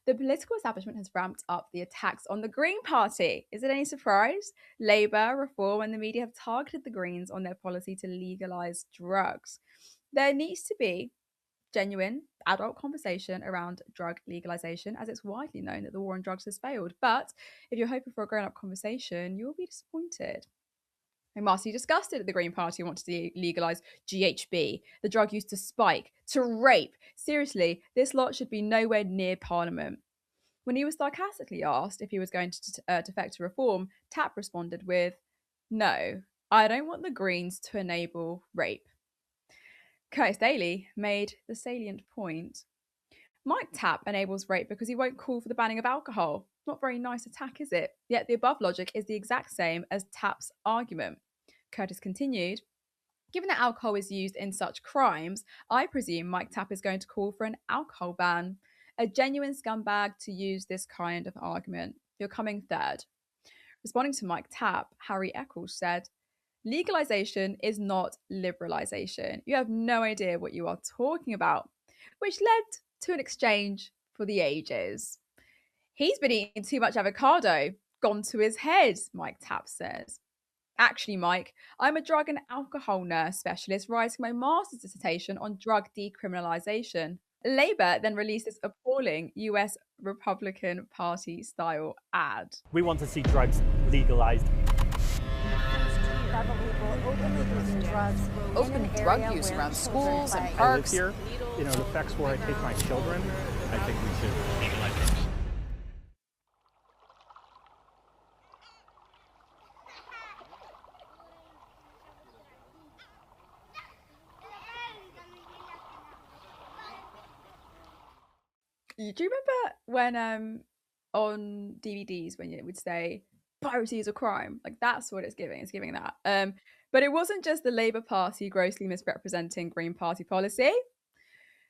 The political establishment has ramped up the attacks on the Green Party. Is it any surprise? Labour, Reform, and the media have targeted the Greens on their policy to legalise drugs. There needs to be genuine adult conversation around drug legalization, as it's widely known that the war on drugs has failed. But if you're hoping for a grown up conversation, you'll be disappointed. And Marcy discussed it at the Green Party wanted to legalise GHB, the drug used to spike, to rape. Seriously, this lot should be nowhere near Parliament. When he was sarcastically asked if he was going to defect to reform, Tapp responded with, "No, I don't want the Greens to enable rape." Curtis Daly made the salient point. Mike Tapp enables rape because he won't call for the banning of alcohol. Not very nice attack, is it? Yet the above logic is the exact same as Tapp's argument. Curtis continued, "Given that alcohol is used in such crimes, I presume Mike Tapp is going to call for an alcohol ban. A genuine scumbag to use this kind of argument. You're coming third." Responding to Mike Tapp, Harry Eccles said, "Legalization is not liberalization. You have no idea what you are talking about," which led to an exchange for the ages. "He's been eating too much avocado. Gone to his head," Mike Tapp says. "Actually, Mike, I'm a drug and alcohol nurse specialist writing my master's dissertation on drug decriminalization." Labour then released this appalling US Republican Party style ad. We want to see drugs legalized. Several people openly using drugs. Open drug use around schools and parks. I live here, it affects where I take my children. I think we should legalize drugs. Do you remember when on DVDs when it would say piracy is a crime? Like that's what it's giving. It's giving that. But it wasn't just the Labour Party grossly misrepresenting Green Party policy.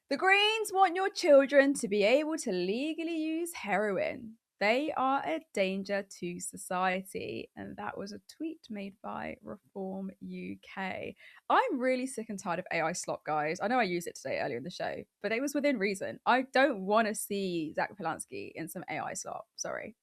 The Greens want your children to be able to legally use heroin. They are a danger to society. And that was a tweet made by Reform UK. I'm really sick and tired of AI slop, guys. I know I used it today earlier in the show, but it was within reason. I don't want to see Zach Polanski in some AI slop. Sorry.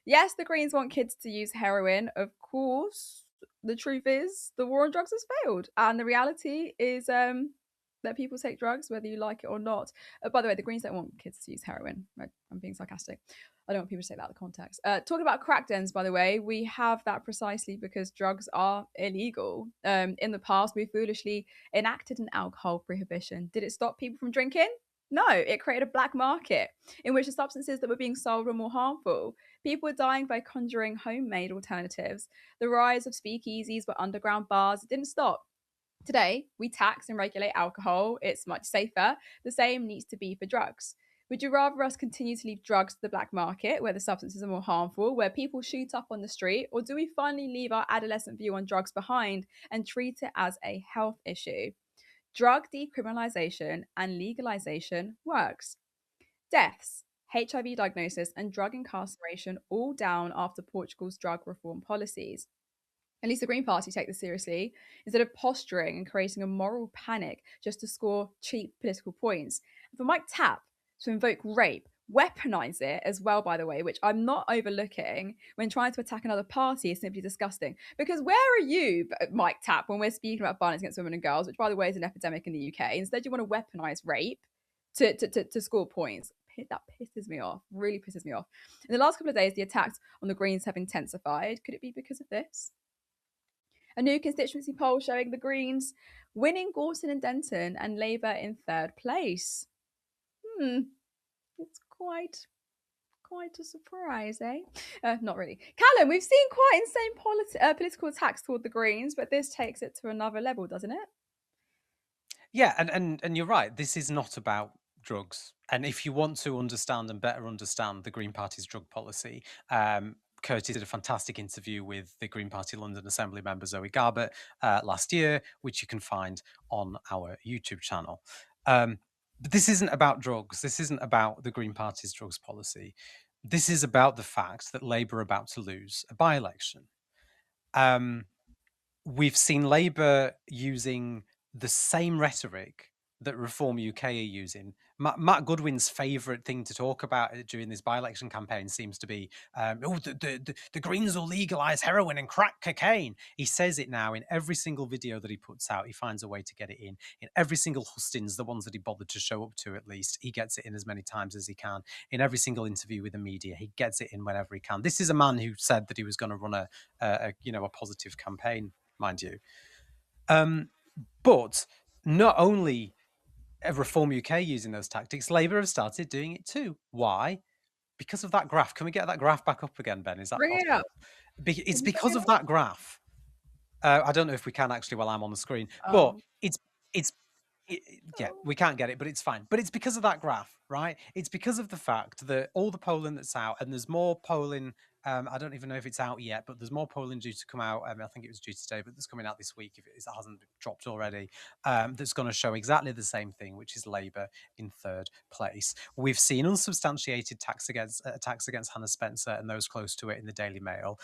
Yes, the Greens want kids to use heroin. Of course, the truth is the war on drugs has failed. And the reality is that people take drugs whether you like it or not. By the way, the Greens don't want kids to use heroin. I'm being sarcastic. I don't want people to take that out of context. Talking about crack dens, by the way, we have that precisely because drugs are illegal. In the past, we foolishly enacted an alcohol prohibition. Did it stop people from drinking? No, it created a black market in which the substances that were being sold were more harmful. People were dying by conjuring homemade alternatives. The rise of speakeasies were underground bars. It didn't stop. Today, we tax and regulate alcohol. It's much safer. The same needs to be for drugs. Would you rather us continue to leave drugs to the black market, where the substances are more harmful, where people shoot up on the street, or do we finally leave our adolescent view on drugs behind and treat it as a health issue? Drug decriminalization and legalization works. Deaths, HIV diagnosis, and drug incarceration all down after Portugal's drug reform policies. At least the Green Party take this seriously, instead of posturing and creating a moral panic just to score cheap political points. And for Mike Tapp to invoke rape, weaponize it as well, by the way, which I'm not overlooking when trying to attack another party is simply disgusting. Because where are you, Mike Tapp, when we're speaking about violence against women and girls, which, by the way, is an epidemic in the UK? Instead, you want to weaponize rape to score points. That pisses me off, really pisses me off. In the last couple of days, the attacks on the Greens have intensified. Could it be because of this? A new constituency poll showing the Greens winning Gorton and Denton and Labour in third place. It's quite a surprise, eh? Not really. Callum, we've seen quite insane political attacks toward the Greens, but this takes it to another level, doesn't it? Yeah, and you're right. This is not about drugs. And if you want to understand and better understand the Green Party's drug policy, Curtis did a fantastic interview with the Green Party London Assembly member Zoe Garbett last year, which you can find on our YouTube channel. But this isn't about drugs. This isn't about the Green Party's drugs policy. This is about the fact that Labour are about to lose a by-election. We've seen Labour using the same rhetoric that Reform UK are using. Matt Goodwin's favourite thing to talk about during this by-election campaign seems to be, the Greens will legalise heroin and crack cocaine. He says it now in every single video that he puts out. He finds a way to get it in every single hustings, the ones that he bothered to show up to at least. He gets it in as many times as he can. In every single interview with the media, he gets it in whenever he can. This is a man who said that he was going to run a positive campaign, mind you. But not only Reform UK using those tactics, Labour have started doing it too. Why? Because of that graph. Can we get that graph back up again, Ben? Is that Bring it up. possible? It's Can you because bring it of that graph. I don't know if we can actually while I'm on the screen, but Oh. it's yeah, we can't get it, but it's fine. But it's because of that graph, right? It's because of the fact that all the polling that's out, and there's more polling. I don't even know if it's out yet, but there's more polling due to come out. I think it was due today, but it's coming out this week if it hasn't dropped already. That's going to show exactly the same thing, which is Labour in third place. We've seen unsubstantiated attacks against Hannah Spencer and those close to it in the Daily Mail.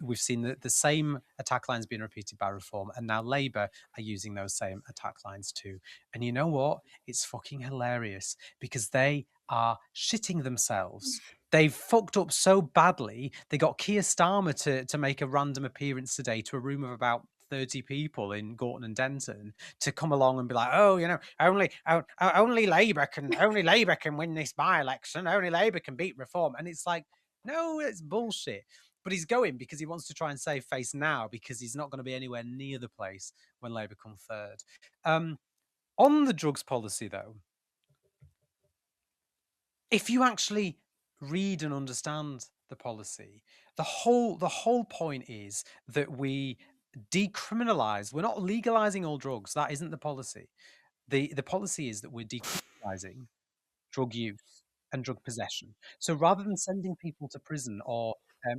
We've seen the same attack lines being repeated by Reform, and now Labour are using those same attack lines too. And you know what? It's fucking hilarious because they are shitting themselves. They've fucked up so badly. They got Keir Starmer to make a random appearance today to a room of about 30 people in Gorton and Denton to come along and be like, oh, only Labour can win this by-election. Only Labour can beat Reform. And it's like, no, it's bullshit. But he's going because he wants to try and save face now because he's not going to be anywhere near the place when Labour come third. On the drugs policy, though, if you actually read and understand the policy, the whole point is that we decriminalize. We're not legalizing all drugs. That isn't the policy. The policy is that we're decriminalizing drug use and drug possession. So rather than sending people to prison or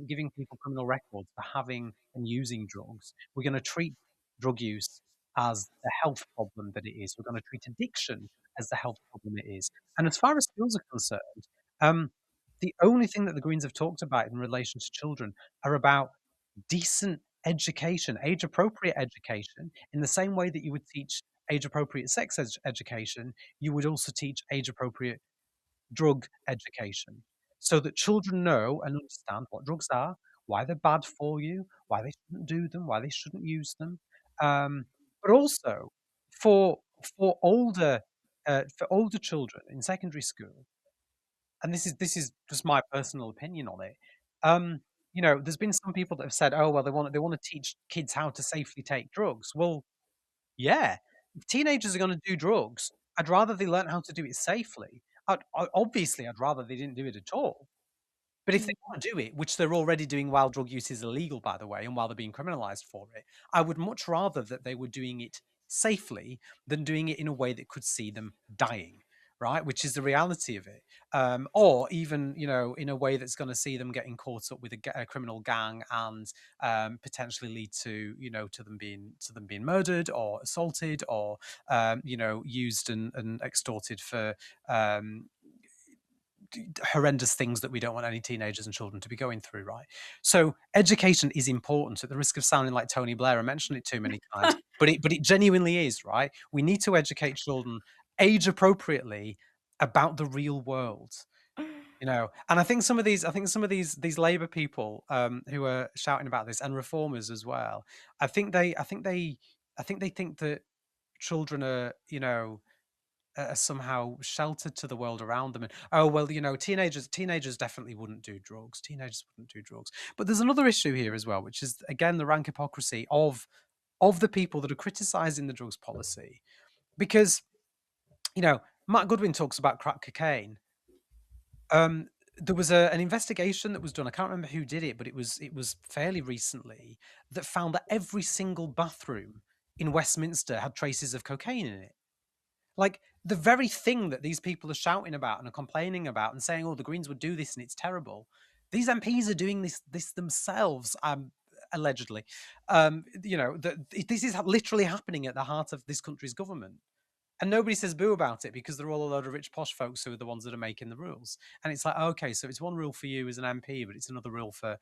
giving people criminal records for having and using drugs, we're going to treat drug use as the health problem that it is. We're going to treat addiction as the health problem it is. And as far as schools are concerned, the only thing that the Greens have talked about in relation to children are about decent education, age-appropriate education. In the same way that you would teach age-appropriate sex education, you would also teach age-appropriate drug education so that children know and understand what drugs are, why they're bad for you, why they shouldn't do them, why they shouldn't use them. But also for for older children in secondary school, and this is just my personal opinion on it. There's been some people that have said, "Oh, well, they want to teach kids how to safely take drugs." Well, yeah, if teenagers are going to do drugs, I'd rather they learn how to do it safely. Obviously, I'd rather they didn't do it at all. But if they want to do it, which they're already doing while drug use is illegal, by the way, and while they're being criminalized for it, I would much rather that they were doing it safely than doing it in a way that could see them dying, right? Which is the reality of it. Or even, in a way that's going to see them getting caught up with a criminal gang and potentially lead to them being murdered or assaulted or used and extorted for horrendous things that we don't want any teenagers and children to be going through, right? So education is important at the risk of sounding like Tony Blair. I mentioned it too many times, but it genuinely is, right? We need to educate children age appropriately about the real world. And I think some of these Labour people who are shouting about this and reformers as well, I think they think that children are somehow sheltered to the world around them. And oh well, teenagers definitely wouldn't do drugs. Teenagers wouldn't do drugs. But there's another issue here as well, which is again the rank hypocrisy of the people that are criticizing the drugs policy, because Matt Goodwin talks about crack cocaine. There was an investigation that was done. I can't remember who did it, but it was fairly recently that found that every single bathroom in Westminster had traces of cocaine in it. Like the very thing that these people are shouting about and are complaining about and saying, "Oh, the Greens would do this and it's terrible." These MPs are doing this themselves, allegedly. This is literally happening at the heart of this country's government, and nobody says boo about it because they're all a load of rich posh folks who are the ones that are making the rules. And it's like, okay, so it's one rule for you as an MP, but it's another rule for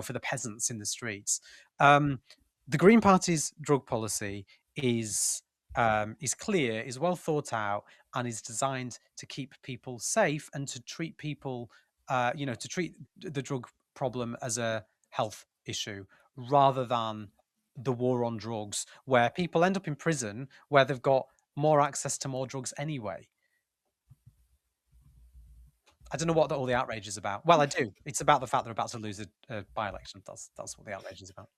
for the peasants in the streets. The Green Party's drug policy is is clear, is well thought out, and is designed to keep people safe and to treat people, to treat the drug problem as a health issue rather than the war on drugs, where people end up in prison where they've got more access to more drugs anyway. I don't know what all the outrage is about. Well, I do. It's about the fact they're about to lose a by-election. That's what the outrage is about.